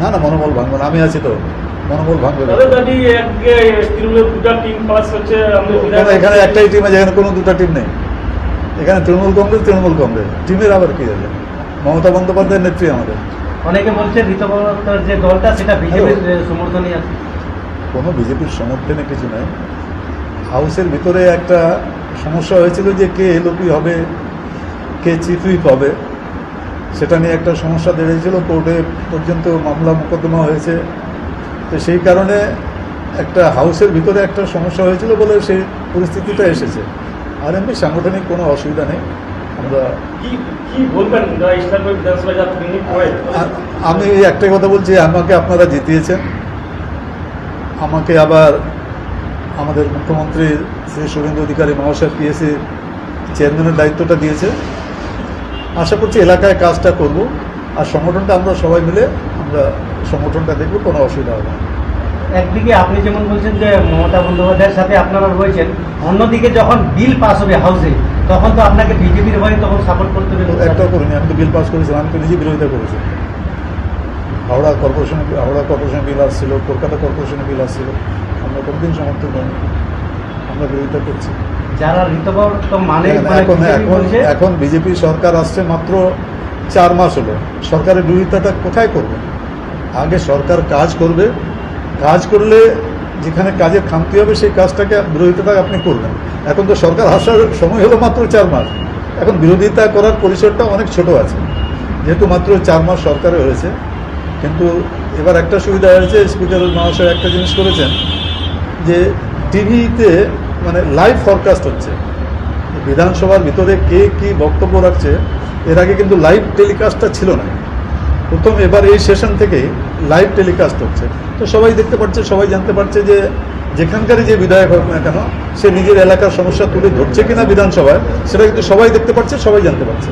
না না, মনোবল ভাঙবো না, আমি আছি তো, মনোবল ভাঙবে না। এখানে একটাই টিম আছে, এখানে কোনো দুটা টিম নেই। এখানে তৃণমূল কংগ্রেস টিমের আবার কি আছে? মমতা বন্দ্যোপাধ্যায়ের নেত্রী আমাদের। অনেকে বলছে ঋতব্রতর যে দলটা সেটা বিজেপির সমর্থনই আছে। কোনো বিজেপির সমর্থনে কিছু নাই। হাউসের ভিতরে একটা সমস্যা হয়েছিল যে কে এলওপি হবে, কে চিফ হুইপ হবে, সেটা নিয়ে একটা সমস্যা দাঁড়িয়েছিল। কোর্টে পর্যন্ত মামলা মোকদ্দমা হয়েছে। তো সেই কারণে একটা হাউসের ভিতরে একটা সমস্যা হয়েছিল বলে সেই পরিস্থিতিটা এসেছে। আর এমনি সাংগঠনিক কোনো অসুবিধা নেই। আমরা আমি একটাই কথা বলছি, আমাকে আপনারা জিতিয়েছেন, আমাকে আবার আমাদের মুখ্যমন্ত্রী শ্রী শুভেন্দু অধিকারী মহাশয় পিএসসি চেয়ারম্যানের দায়িত্বটা দিয়েছে। আশা করছি এলাকায় কাজটা করব, আর সংগঠনটা আমরা সবাই মিলে আমরা সংগঠনটা দেখব, কোনো অসুবিধা হবে না। একদিকে আপনি যেমন বলছেন যে মমতা বন্দ্যোপাধ্যায়ের সাথে আপনারা রয়েছেন, অন্যদিকে যখন বিল পাস হবে হাউসে তখন তো আপনাকে বিজেপির হয়ে তখন সাপোর্ট করতে হবে। একটাও করিনি, আমি তো বিল পাস করেছিলাম, আমি তো নিজে বিরোধিতা করেছি। হাওড়া কর্পোরেশন বিল আসছিল, কলকাতা কর্পোরেশনের বিল আসছিল, আমরা কোনোদিন সমর্থন করিনি, আমরা বিরোধিতা করছি। যারা ঋতব্রত মানে এখন বিজেপি সরকার আসছে মাত্র 4 মাস হলো, সরকারের বিরোধিতাটা কোথায় করবে? আগে সরকার কাজ করবে, কাজ করলে যেখানে কাজের খামতি হবে সেই কাজটাকে বিরোধিতাটা আপনি করবেন। এখন তো সরকার আসার সময় হলো মাত্র 4 মাস, এখন বিরোধিতা করার পরিসরটা অনেক ছোট আছে, যেহেতু মাত্র 4 মাস সরকারে হয়েছে। কিন্তু এবার একটা সুবিধা হয়েছে, স্পিকার মহাশয় একটা জিনিস করেছেন যে টিভিতে মানে লাইভ ফরকাস্ট হচ্ছে, বিধানসভার ভিতরে কে কি বক্তব্য রাখছে। এর আগে কিন্তু লাইভ টেলিকাস্টটা ছিল না, প্রথম এবার এই সেশন থেকে লাইভ টেলিকাস্ট হচ্ছে। তো সবাই দেখতে পাচ্ছে, সবাই জানতে পারছে যে যেখানকারই যে বিধায়ক হোক না কেন, সে নিজের এলাকার সমস্যা তুলে ধরছে কিনা বিধানসভায়, সেটা কিন্তু সবাই দেখতে পাচ্ছে, সবাই জানতে পারছে।